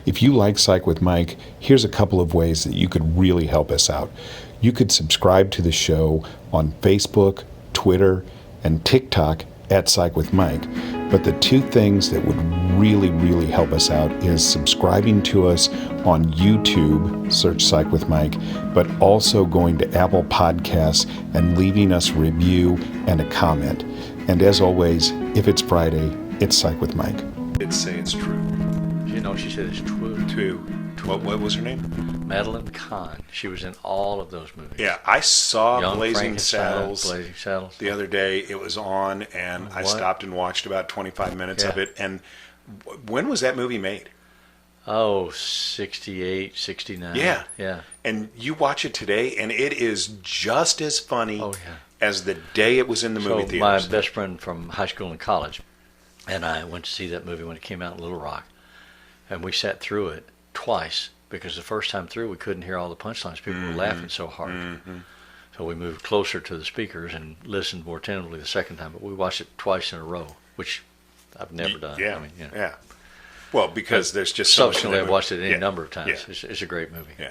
If you like Psych with Mike, here's a couple of ways that you could really help us out. You could subscribe to the show on Facebook, Twitter, and TikTok at Psych with Mike. But the two things that would really help us out is subscribing to us on YouTube, search Psych with Mike, but also going to Apple Podcasts and leaving us a review and a comment. And as always, if it's Friday, it's Psych with Mike. Did say it's true. You know, she said it's true. What was her name? Madeline Kahn. She was in all of those movies. Yeah, I saw Young Blazing Frankenstein, Saddles the other day. It was on, and I stopped and watched about 25 minutes of it. And when was that movie made? Oh, 68, 69. Yeah. And you watch it today, and it is just as funny as the day it was in the movie theaters. My best friend from high school and college and I went to see that movie when it came out in Little Rock. And we sat through it twice because the first time through we couldn't hear all the punchlines. People were laughing so hard. So we moved closer to the speakers and listened more attentively the second time. But we watched it twice in a row, which I've never done. Yeah. Well, because there's just so much. Subsequently, I've watched it any number of times. It's a great movie. Yeah.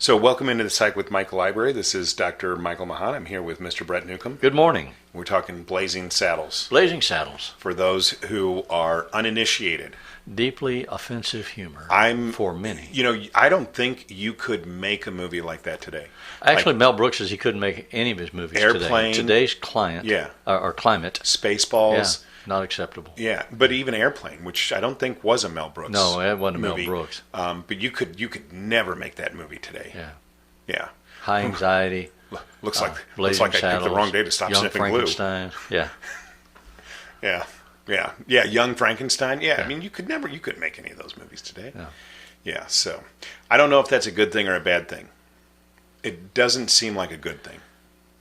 So welcome into the Psych with Mike Library. This is Dr. Michael Mahan. I'm here with Mr. Brett Newcomb. Good morning. We're talking Blazing Saddles. Blazing Saddles. For those who are uninitiated. Deeply offensive humor for many. You know, I don't think you could make a movie like that today. Actually, Mel Brooks says he couldn't make any of his movies Airplane, today. Today's client, or climate. Spaceballs. Yeah, not acceptable. Yeah, but even Airplane, which I don't think was a Mel Brooks No, it wasn't a movie. Mel Brooks. But you could never make that movie today. Yeah. High Anxiety. Looks like Blazing I picked the Saddles, wrong day to stop Young sniffing Frankenstein. glue. Yeah. Young Frankenstein. Yeah, I mean, you couldn't make any of those movies today. No. Yeah, so I don't know if that's a good thing or a bad thing. It doesn't seem like a good thing.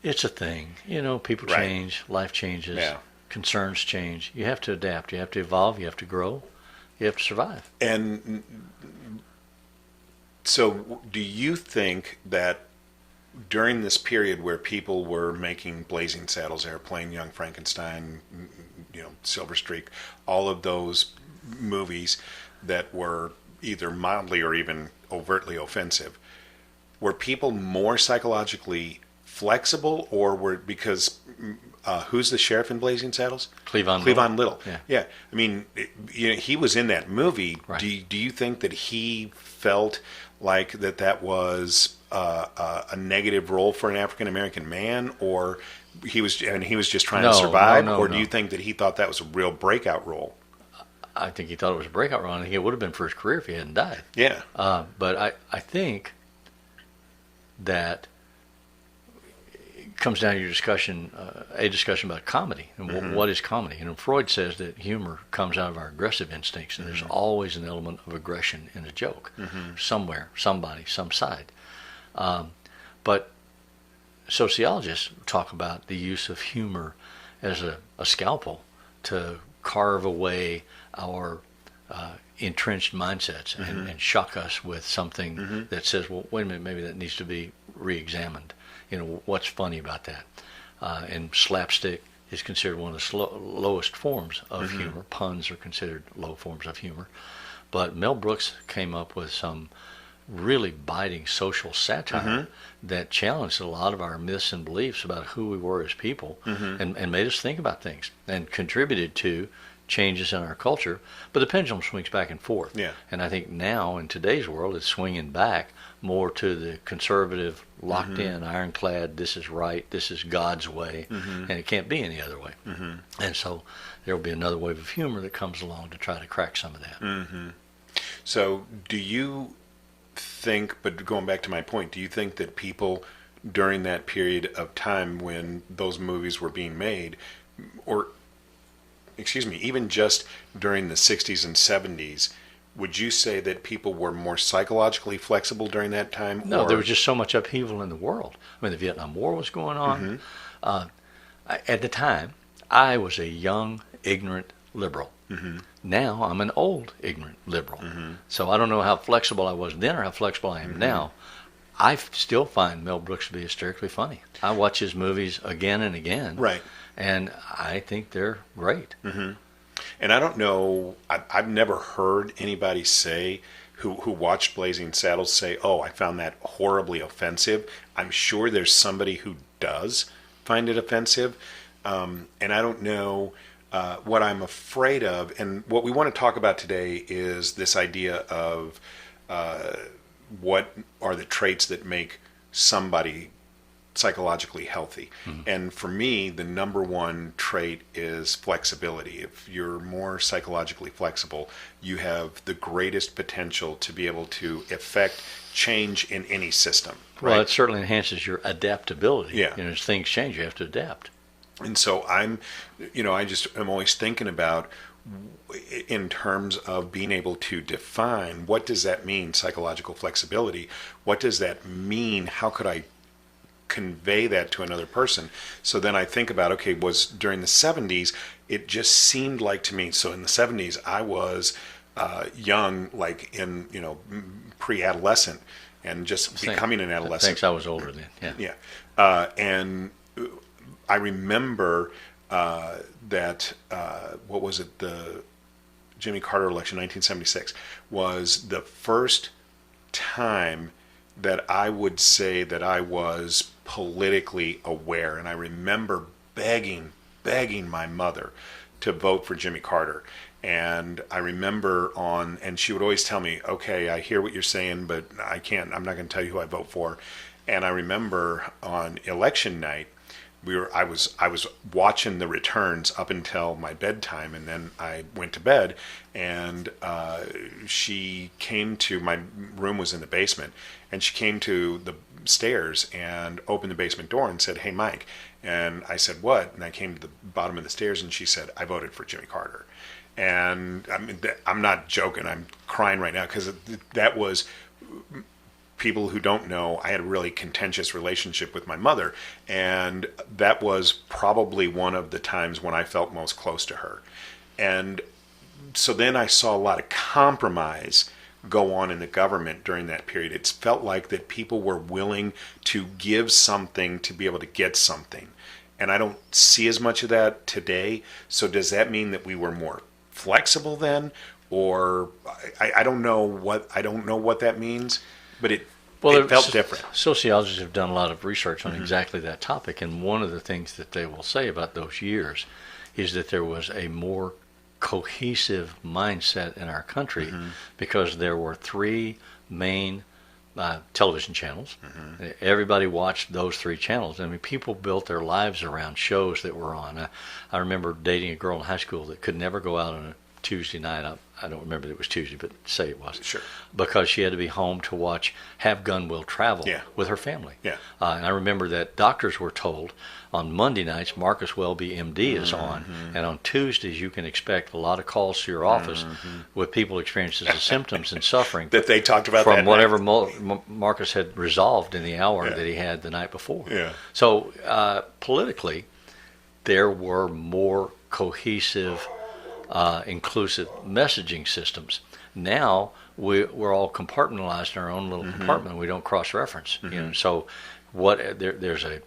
It's a thing. You know, people change, life changes, concerns change. You have to adapt. You have to evolve. You have to grow. You have to survive. And so do you think that during this period where people were making Blazing Saddles, Airplane, Young Frankenstein, Silver Streak, all of those movies that were either mildly or even overtly offensive, were people more psychologically flexible, or were because who's the sheriff in Blazing Saddles? Cleavon Little. Yeah. I mean, he was in that movie. Right. Do you think that he felt like that was a negative role for an African American man, or he was just trying to survive, or do you think that he thought that was a real breakout role? I think he thought it was a breakout role. I think it would have been for his career if he hadn't died. Yeah. But I think that it comes down to your discussion, a discussion about comedy and what is comedy. Freud says that humor comes out of our aggressive instincts, and there's always an element of aggression in a joke, somewhere, somebody, some side. But sociologists talk about the use of humor as a scalpel to carve away our entrenched mindsets and shock us with something that says, well, wait a minute, maybe that needs to be re-examined. What's funny about that? And slapstick is considered one of the lowest forms of humor. Puns are considered low forms of humor. But Mel Brooks came up with some really biting social satire that challenged a lot of our myths and beliefs about who we were as people and made us think about things and contributed to changes in our culture. But the pendulum swings back and forth. Yeah. And I think now in today's world it's swinging back more to the conservative, locked in, ironclad, this is right, this is God's way, and it can't be any other way. And so there will be another wave of humor that comes along to try to crack some of that. So do you think, but going back to my point, do you think that people during that period of time when those movies were being made, or even just during the 60s and 70s, would you say that people were more psychologically flexible during that time? No, there was just so much upheaval in the world. I mean, the Vietnam War was going on. At the time, I was a young, ignorant liberal. Now I'm an old, ignorant liberal. So I don't know how flexible I was then or how flexible I am now. I still find Mel Brooks to be hysterically funny. I watch his movies again and again. Right. And I think they're great. And I don't know, I've never heard anybody say, who watched Blazing Saddles, say, oh, I found that horribly offensive. I'm sure there's somebody who does find it offensive. And I don't know what I'm afraid of. And what we want to talk about today is this idea of what are the traits that make somebody psychologically healthy. And for me, the number one trait is flexibility. If you're more psychologically flexible, you have the greatest potential to be able to effect change in any system. Right? Well, it certainly enhances your adaptability. Yeah. As things change, you have to adapt. And so I'm always thinking about, in terms of being able to define, what does that mean, psychological flexibility? What does that mean? How could I convey that to another person? So then I think about, okay, was during the 70s, it just seemed like to me, so in the 70s, I was young, like in, pre-adolescent, and just becoming an adolescent. Thanks, I was older then. Yeah. Yeah. And I remember that, what was it, the Jimmy Carter election, 1976, was the first time that I would say that I was politically aware. And I remember begging my mother to vote for Jimmy Carter. And I remember and she would always tell me, okay, I hear what you're saying, but I'm not going to tell you who I vote for. And I remember on election night, I was watching the returns up until my bedtime, and then I went to bed, and she came to, my room was in the basement, and she came to the stairs and opened the basement door and said, "Hey, Mike." And I said, "What?" And I came to the bottom of the stairs, and she said, "I voted for Jimmy Carter." And I'm not joking, I'm crying right now, because that was, people who don't know, I had a really contentious relationship with my mother, and that was probably one of the times when I felt most close to her. And so then I saw a lot of compromise go on in the government during that period. It felt like that people were willing to give something to be able to get something. And I don't see as much of that today. So does that mean that we were more flexible then? Or I don't know what that means, but it felt different. Sociologists have done a lot of research on exactly that topic, and one of the things that they will say about those years is that there was a more cohesive mindset in our country because there were three main television channels. Everybody watched those three channels. I mean, people built their lives around shows that were on. I remember dating a girl in high school that could never go out on a Tuesday night. I don't remember that it was Tuesday, but say it was. Sure. Because she had to be home to watch Have Gun Will Travel with her family. Yeah. And I remember that doctors were told on Monday nights, Marcus Welby, MD, is on, and on Tuesdays you can expect a lot of calls to your office with people experiencing the symptoms and suffering that they talked about from that whatever night. Marcus had resolved in the hour that he had the night before. Yeah. So politically, there were more cohesive, inclusive messaging systems. Now we're all compartmentalized in our own little compartment. We don't cross-reference. So there's a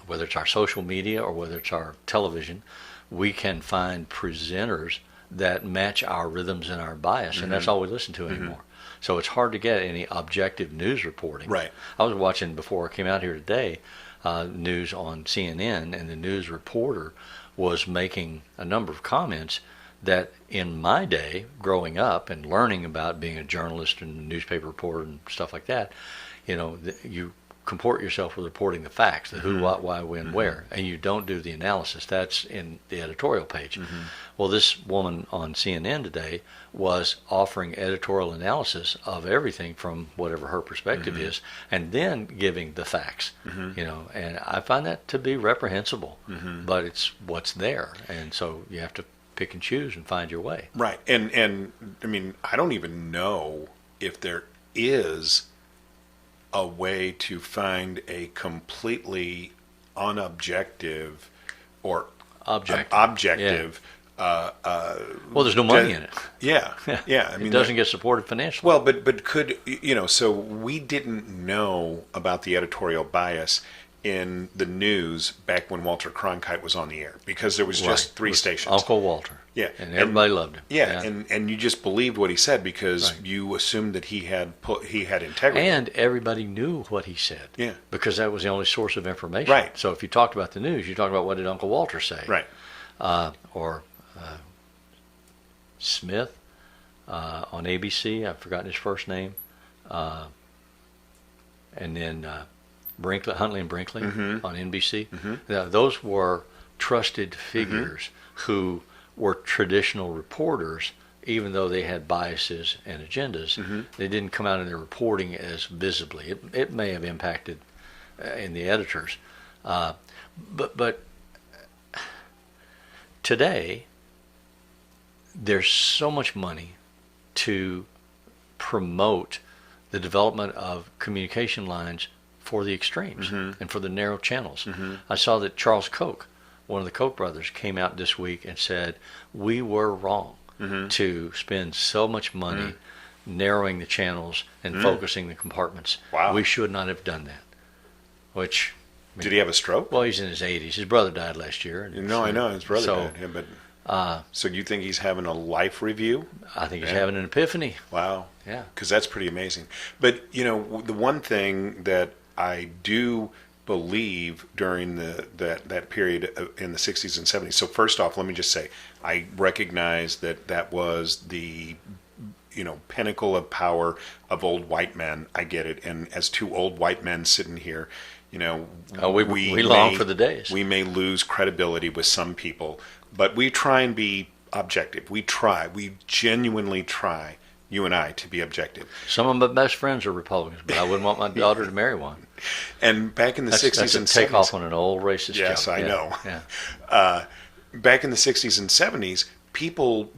whether it's our social media or whether it's our television, we can find presenters that match our rhythms and our bias, and that's all we listen to anymore. So it's hard to get any objective news reporting. Right. I was watching, before I came out here today, news on CNN, and the news reporter was making a number of comments that in my day, growing up and learning about being a journalist and a newspaper reporter and stuff like that, you comport yourself with reporting the facts, the who, what, why, when, where, and you don't do the analysis. That's in the editorial page. Well, this woman on CNN today was offering editorial analysis of everything from whatever her perspective is, and then giving the facts. And I find that to be reprehensible, but it's what's there, and so you have to pick and choose and find your way. Right. And I mean, I don't even know if there is a way to find a completely unobjective or objective. Well, there's no money in it. Yeah. I mean, it doesn't get supported financially. Well, but could, so we didn't know about the editorial bias in the news back when Walter Cronkite was on the air, because there was just three stations. Uncle Walter. Yeah, and everybody loved him. Yeah, and you just believed what he said because Right. you assumed that he had integrity. And everybody knew what he said. Yeah. Because that was the only source of information. Right. So if you talked about the news, you talked about what did Uncle Walter say. Right. Or Smith on ABC. I've forgotten his first name. And then Brinkley, Huntley and Brinkley on NBC. Now, those were trusted figures who were traditional reporters, even though they had biases and agendas. They didn't come out in their reporting as visibly. It may have impacted in the editors. But today, there's so much money to promote the development of communication lines for the extremes and for the narrow channels. I saw that Charles Koch, one of the Koch brothers, came out this week and said, we were wrong to spend so much money narrowing the channels and focusing the compartments. Wow. We should not have done that. Which, Did he have a stroke? well, he's in his 80s. His brother died last year. No, I know his brother So, died. Yeah, but so you think he's having a life review? I think he's having an epiphany. Wow. Yeah. Because that's pretty amazing. But you know, the one thing that I do believe during that period in the 60s and 70s. So first off, let me just say, I recognize that was the pinnacle of power of old white men. I get it. And as two old white men sitting here, We long for the days. We may lose credibility with some people, but we try and be objective. We genuinely try, you and I, to be objective. Some of my best friends are Republicans, but I wouldn't want my daughter to marry one. And back in the 60s That's a and 70s. takeoff on an old racist Yes, joke. I know. Yeah. Back in the 60s and 70s, people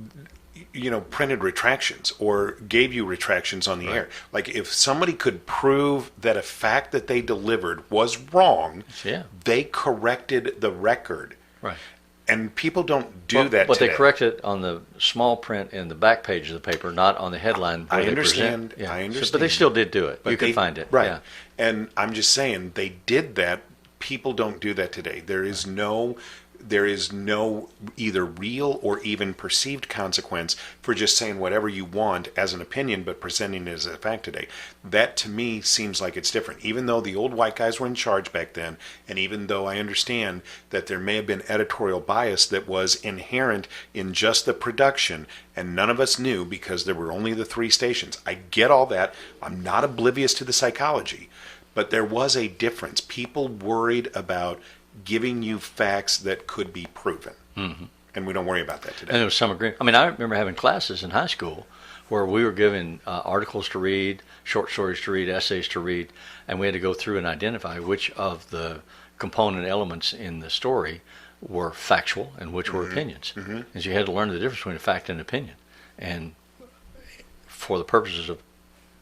printed retractions or gave you retractions on the air. Like if somebody could prove that a fact that they delivered was wrong, Yeah. they corrected the record. Right. And people don't do that But today. they correct it on the small print in the back page of the paper, not on the headline. Where I they understand. present. Yeah. I understand. But they still did do it. But You can they- find it. Right. Yeah. And I'm just saying they did that. People don't do that today. There is no either real or even perceived consequence for just saying whatever you want as an opinion but presenting it as a fact today. That to me seems like it's different. Even though the old white guys were in charge back then, and even though I understand that there may have been editorial bias that was inherent in just the production and none of us knew because there were only the 3 stations. I get all that. I'm not oblivious to the psychology, but there was a difference. People worried about giving you facts that could be proven. And we don't worry about that today. And there was some agreement. I mean, I remember having classes in high school where we were given articles to read, short stories to read, essays to read, and we had to go through and identify which of the component elements in the story were factual and which were opinions. And so you had to learn the difference between a fact and an opinion. And for the purposes of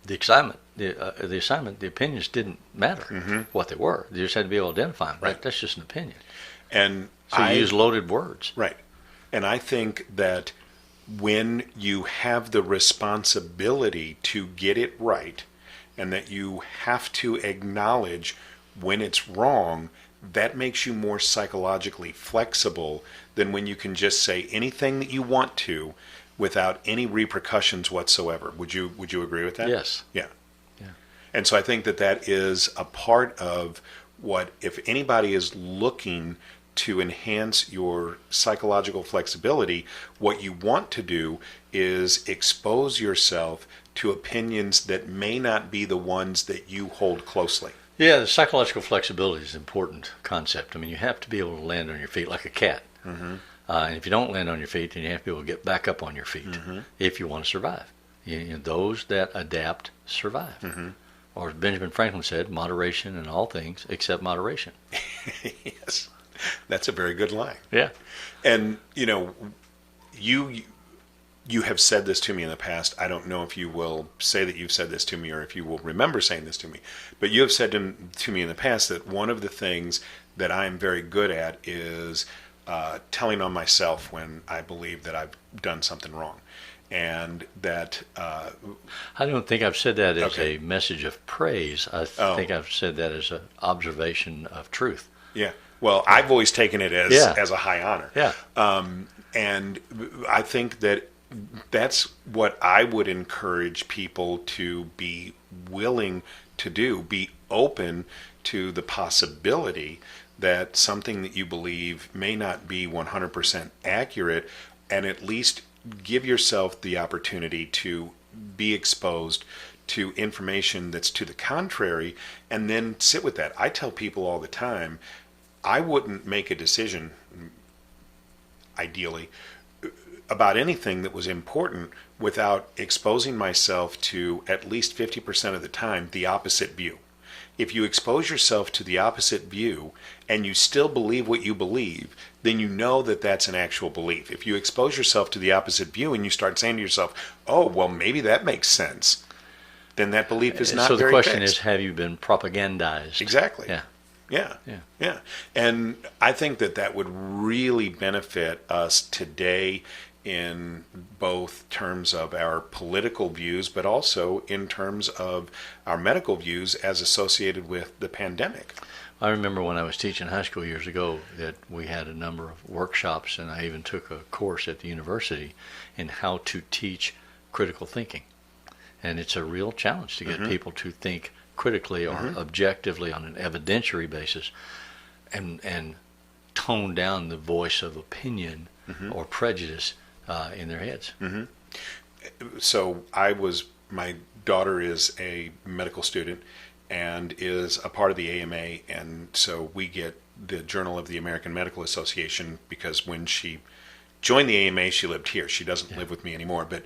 the assignment, the opinions didn't matter what they were. You just had to be able to identify them. Right. That's just an opinion. And So you use loaded words. Right. And I think that when you have the responsibility to get it right and that you have to acknowledge when it's wrong, that makes you more psychologically flexible than when you can just say anything that you want to without any repercussions whatsoever. Would you agree with that? Yes. Yeah. Yeah. And so I think that is a part of what, if anybody is looking to enhance your psychological flexibility, what you want to do is expose yourself to opinions that may not be the ones that you hold closely. Yeah, the psychological flexibility is an important concept. I mean, you have to be able to land on your feet like a cat. And if you don't land on your feet, then you have to be able to get back up on your feet if you want to survive. Those that adapt survive. Or as Benjamin Franklin said, moderation in all things except moderation. Yes, that's a very good line. Yeah. And, you have said this to me in the past. I don't know if you will say that you've said this to me or if you will remember saying this to me. But you have said to me in the past that one of the things that I'm very good at is telling on myself when I believe that I've done something wrong. And that... I don't think I've said that as a message of praise. I Oh. think I've said that as an observation of truth. Yeah. Well, I've always taken it as Yeah. as a high honor. Yeah. And I think that that's what I would encourage people to be willing to do, be open to the possibility that something that you believe may not be 100% accurate, and at least give yourself the opportunity to be exposed to information that's to the contrary, and then sit with that. I tell people all the time, I wouldn't make a decision, ideally, about anything that was important without exposing myself to, at least 50% of the time, the opposite view. If you expose yourself to the opposite view and you still believe what you believe, then you know that that's an actual belief. If you expose yourself to the opposite view and you start saying to yourself, oh, well, maybe that makes sense, then that belief is not So the very question fixed. is, have you been propagandized? Exactly. Yeah. Yeah. Yeah. Yeah. And I think that that would really benefit us today in both terms of our political views, but also in terms of our medical views as associated with the pandemic. I remember when I was teaching high school years ago that we had a number of workshops, and I even took a course at the university in how to teach critical thinking. And it's a real challenge to get people to think critically or objectively on an evidentiary basis, and tone down the voice of opinion or prejudice in their heads. So my daughter is a medical student and is a part of the AMA, and so we get the Journal of the American Medical Association, because when she joined the AMA, she lived here. She doesn't live with me anymore, but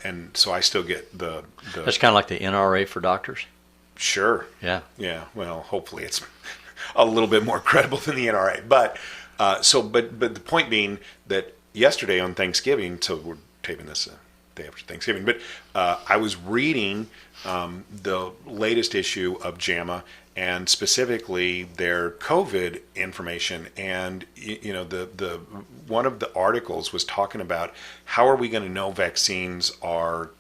and so I still get the That's kind of like the NRA for doctors. Sure. Yeah. Yeah. Well, hopefully it's a little bit more credible than the NRA. But but the point being that yesterday on Thanksgiving, so we're taping this day after Thanksgiving, but I was reading the latest issue of JAMA, and specifically their COVID information. And the one of the articles was talking about how are we going to know vaccines are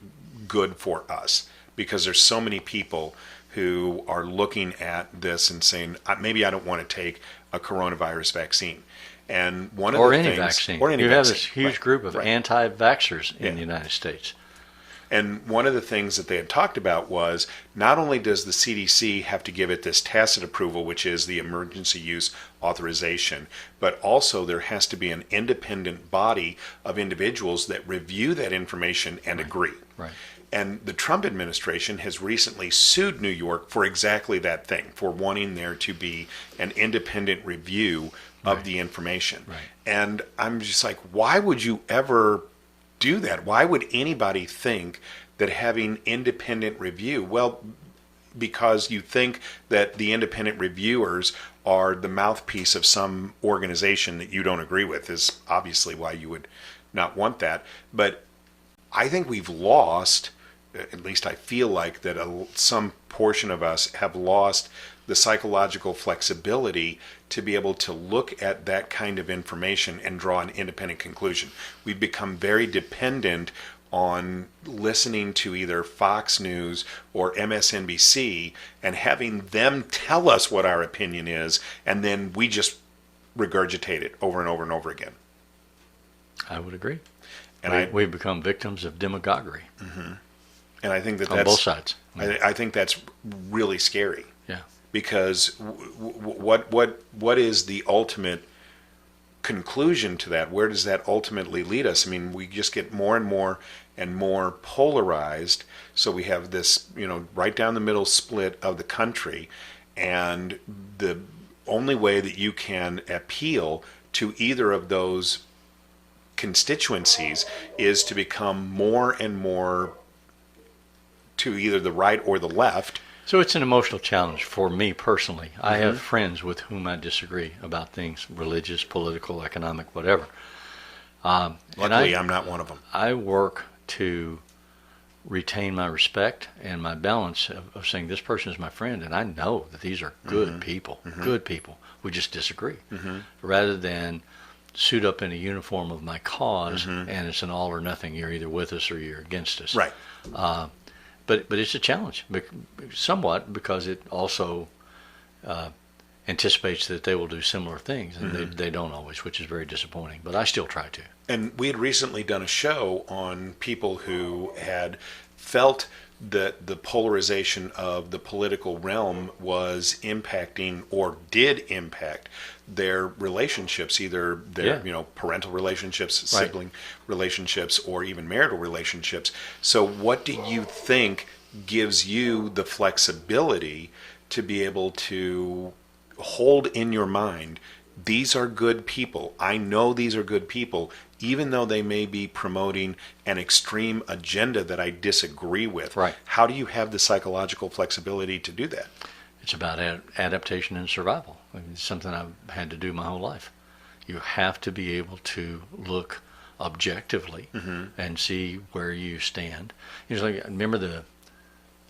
good for us, because there's so many people who are looking at this and saying, maybe I don't want to take a coronavirus vaccine. And one of Or the any things, vaccine. or any you vaccine. have this huge Right, group of right. anti-vaxxers in Yeah. the United States. And one of the things that they had talked about was, not only does the CDC have to give it this tacit approval, which is the emergency use authorization, but also there has to be an independent body of individuals that review that information and agree. Right. And the Trump administration has recently sued New York for exactly that thing, for wanting there to be an independent review of the information. Right. And I'm just like, why would you ever do that? Why would anybody think that having independent review? Well, because you think that the independent reviewers are the mouthpiece of some organization that you don't agree with, is obviously why you would not want that. But I think we've lost, at least I feel like that some portion of us have lost the psychological flexibility to be able to look at that kind of information and draw an independent conclusion. We've become very dependent on listening to either Fox News or MSNBC and having them tell us what our opinion is, and then we just regurgitate it over and over and over again. I would agree. And We've become victims of demagoguery and I think that on that's both sides. I think that's really scary. Yeah. Because what is the ultimate conclusion to that? Where does that ultimately lead us? I mean, we just get more and more and more polarized. So we have this, right down the middle split of the country, and the only way that you can appeal to either of those constituencies is to become more and more to either the right or the left. So it's an emotional challenge for me personally. I have friends with whom I disagree about things, religious, political, economic, whatever. Luckily, I'm not one of them. I work to retain my respect and my balance of saying this person is my friend, and I know that these are good people, good people. We just disagree. Rather than suit up in a uniform of my cause, and it's an all or nothing. You're either with us or you're against us. Right. But it's a challenge, somewhat, because it also anticipates that they will do similar things, and they don't always, which is very disappointing. But I still try to. And we had recently done a show on people who had felt that the polarization of the political realm was impacting or did impact their relationships, either their parental relationships, sibling relationships, or even marital relationships. So what do you think gives you the flexibility to be able to hold in your mind, these are good people. I know these are good people, even though they may be promoting an extreme agenda that I disagree with. Right. How do you have the psychological flexibility to do that? It's about adaptation and survival. I mean, it's something I've had to do my whole life. You have to be able to look objectively and see where you stand. It's like, remember the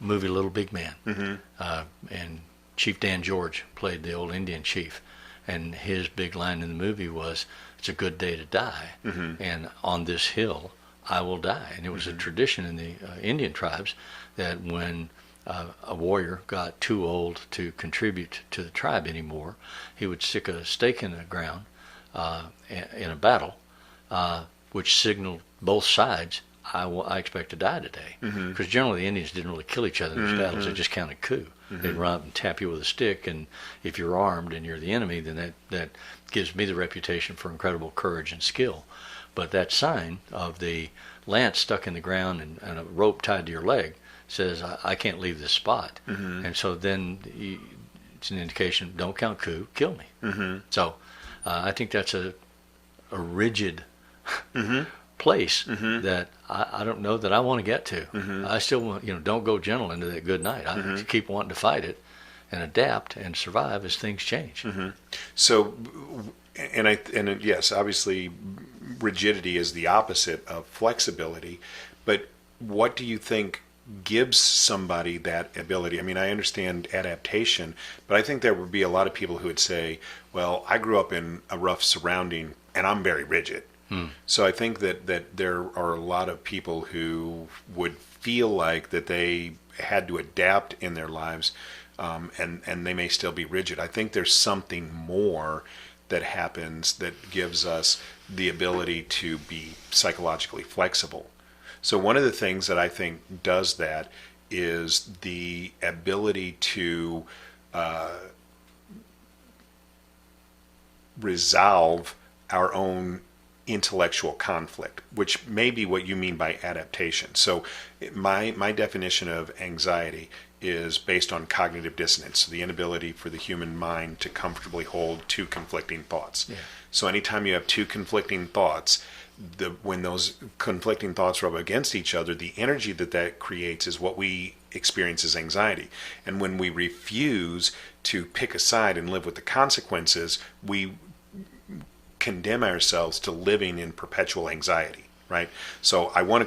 movie Little Big Man? And Chief Dan George played the old Indian chief, and his big line in the movie was, "It's a good day to die, and on this hill I will die." And it was a tradition in the Indian tribes that when a warrior got too old to contribute to the tribe anymore, he would stick a stake in the ground in a battle, which signaled both sides, I expect to die today. Because generally the Indians didn't really kill each other in these battles. They just counted coup. They'd run up and tap you with a stick, and if you're armed and you're the enemy, then that gives me the reputation for incredible courage and skill. But that sign of the lance stuck in the ground and a rope tied to your leg says, I can't leave this spot. And so then it's an indication, don't count coup, kill me. So I think that's a rigid place that I don't know that I want to get to. I still want, don't go gentle into that good night. I keep wanting to fight it and adapt and survive as things change. So, and yes, obviously rigidity is the opposite of flexibility, but what do you think gives somebody that ability? I mean, I understand adaptation, but I think there would be a lot of people who would say, well, I grew up in a rough surrounding and I'm very rigid. So I think that there are a lot of people who would feel like that they had to adapt in their lives, and they may still be rigid. I think there's something more that happens that gives us the ability to be psychologically flexible. So one of the things that I think does that is the ability to resolve our own intellectual conflict, which may be what you mean by adaptation. So my definition of anxiety is based on cognitive dissonance, so the inability for the human mind to comfortably hold two conflicting thoughts. So anytime you have two conflicting thoughts, when those conflicting thoughts rub against each other, the energy that creates is what we experience as anxiety. And when we refuse to pick a side and live with the consequences, we condemn ourselves to living in perpetual anxiety, right? So I want to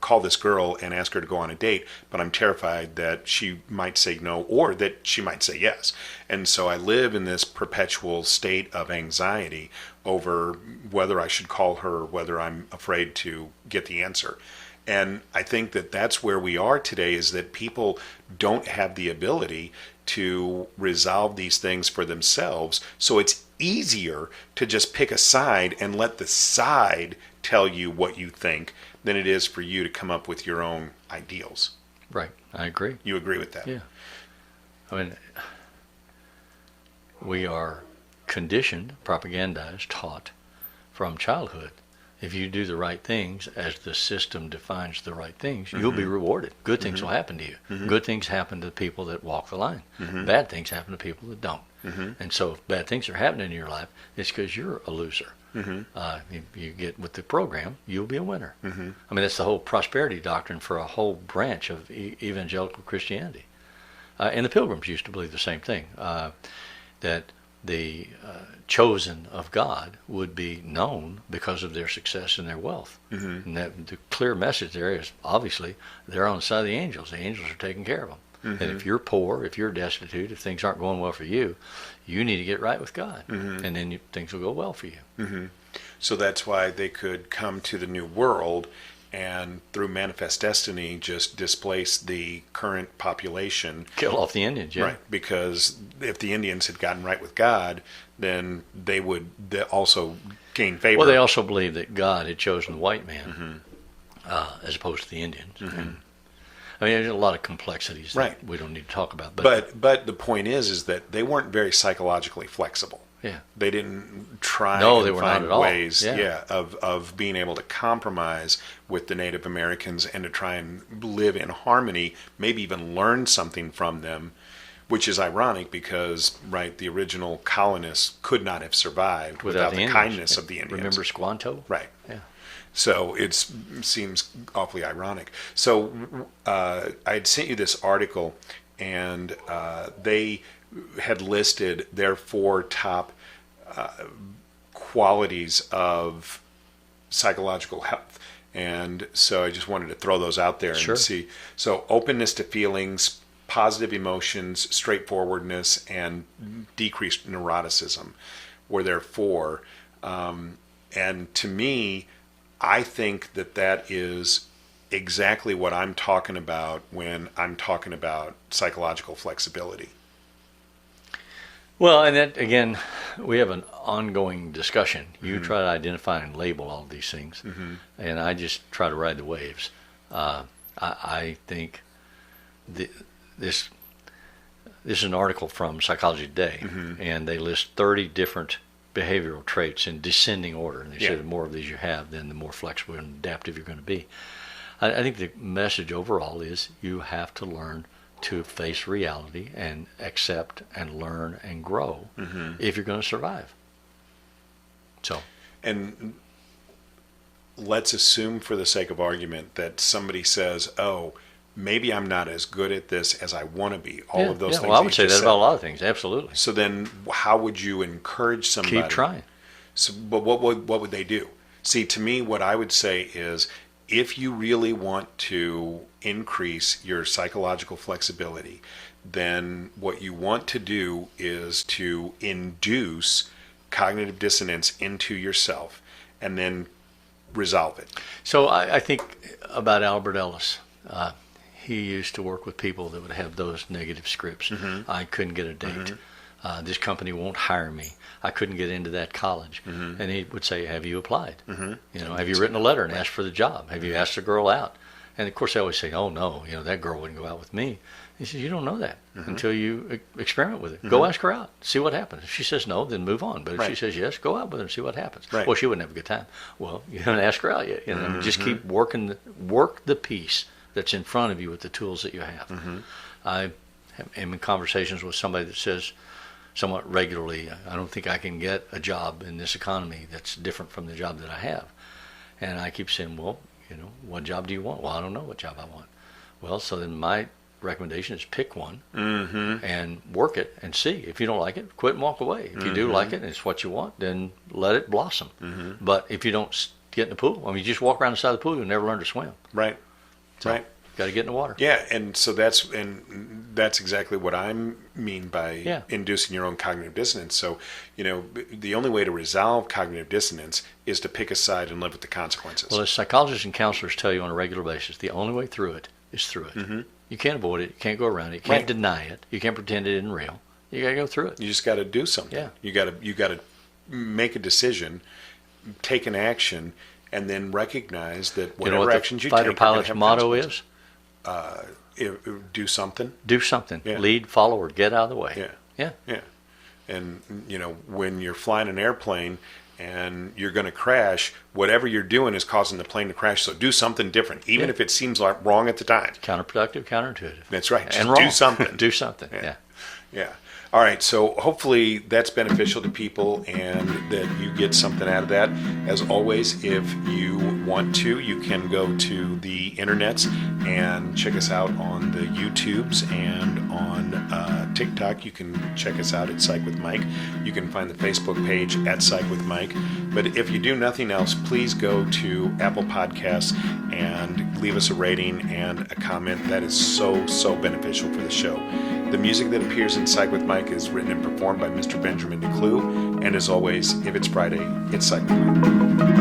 call this girl and ask her to go on a date, but I'm terrified that she might say no or that she might say yes. And so I live in this perpetual state of anxiety over whether I should call her, whether I'm afraid to get the answer. And I think that that's where we are today, is that people don't have the ability to resolve these things for themselves. So it's easier to just pick a side and let the side tell you what you think than it is for you to come up with your own ideals. Right. I agree. You agree with that? Yeah. I mean, we are conditioned, propagandized, taught from childhood. If you do the right things as the system defines the right things, you'll be rewarded. Good things will happen to you. Good things happen to the people that walk the line. Bad things happen to people that don't. And so if bad things are happening in your life, it's because you're a loser. You get with the program, you'll be a winner. I mean, that's the whole prosperity doctrine for a whole branch of evangelical Christianity. And the Pilgrims used to believe the same thing, that the chosen of God would be known because of their success and their wealth. And that the clear message there is, obviously, they're on the side of the angels. The angels are taking care of them. And if you're poor, if you're destitute, if things aren't going well for you, you need to get right with God. And then things will go well for you. So that's why they could come to the New World and through manifest destiny just displace the current population. Kill off the Indians, yeah. Right, because if the Indians had gotten right with God, then they would also gain favor. Well, they also believed that God had chosen the white man as opposed to the Indians. And, I mean, there's a lot of complexities that we don't need to talk about. But the point is that they weren't very psychologically flexible. Yeah. They didn't try No, and they were find not at all. ways Yeah. of being able to compromise with the Native Americans and to try and live in harmony, maybe even learn something from them, which is ironic because, right, the original colonists could not have survived without the Indians. kindness of the Indians. Remember Squanto? Right. Yeah. So it seems awfully ironic. So I had sent you this article, and they had listed their 4 top qualities of psychological health. And so I just wanted to throw those out there Sure. and see. So openness to feelings, positive emotions, straightforwardness, and decreased neuroticism were their 4. And to me, I think that is exactly what I'm talking about when I'm talking about psychological flexibility. Well, and that, again, we have an ongoing discussion. You try to identify and label all these things, and I just try to ride the waves. I think this is an article from Psychology Today, and they list 30 different behavioral traits in descending order. And they say the more of these you have, then the more flexible and adaptive you're going to be. I think the message overall is you have to learn to face reality and accept and learn and grow if you're going to survive. So, And let's assume for the sake of argument that somebody says, oh, maybe I'm not as good at this as I want to be. All of those things. Well, I that would you say just that about said. a lot of things. Absolutely. So then how would you encourage somebody? Keep trying. So, but what would they do? See, to me, what I would say is if you really want to increase your psychological flexibility, then what you want to do is to induce cognitive dissonance into yourself and then resolve it. So I think about Albert Ellis. He used to work with people that would have those negative scripts. I couldn't get a date. This company won't hire me. I couldn't get into that college. And he would say, have you applied? You know, have you written a letter and asked for the job? Have you asked a girl out? And of course, they always say, oh no, you know, that girl wouldn't go out with me. He says, you don't know that until you experiment with it. Go ask her out, see what happens. If she says no, then move on. But if she says yes, go out with her and see what happens. Right. Well, she wouldn't have a good time. Well, you haven't asked her out yet. You know, I mean, just keep working, work the piece that's in front of you with the tools that you have. I am in conversations with somebody that says somewhat regularly, I don't think I can get a job in this economy that's different from the job that I have. And I keep saying, well, you know, what job do you want? Well, I don't know what job I want. Well, so then my recommendation is pick one and work it and see. If you don't like it, quit and walk away. If you do like it and it's what you want, then let it blossom. But if you don't get in the pool, I mean, you just walk around the side of the pool, you'll never learn to swim. Right. So, Right. Got to get in the water. Yeah, and so that's exactly what I mean by inducing your own cognitive dissonance. So, you know, the only way to resolve cognitive dissonance is to pick a side and live with the consequences. Well, as psychologists and counselors tell you on a regular basis, the only way through it is through it. You can't avoid it. You can't go around it. You can't deny it. You can't pretend it isn't real. You got to go through it. You just got to do something. Yeah. You got to make a decision, take an action, and then recognize that whatever you know what actions the you fighter take are gonna pilot's have motto consequences. is? Do something. Do something. Yeah. Lead, follow, or get out of the way. Yeah. Yeah. Yeah. And, you know, when you're flying an airplane and you're going to crash, whatever you're doing is causing the plane to crash. So do something different, even if it seems like wrong at the time. Counterproductive, counterintuitive. That's right. Just And wrong. do something. Do something. Yeah. Yeah. All right. So hopefully that's beneficial to people and that you get something out of that. As always, if you want to, you can go to the internets and check us out on the YouTubes and on TikTok. You can check us out at Psych with Mike. You can find the Facebook page at Psych with Mike. But if you do nothing else, please go to Apple Podcasts and leave us a rating and a comment. That is so beneficial for the show. The music that appears in Psych with Mike is written and performed by Mr. Benjamin DeClue. And as always, if it's Friday, it's Psych with Mike.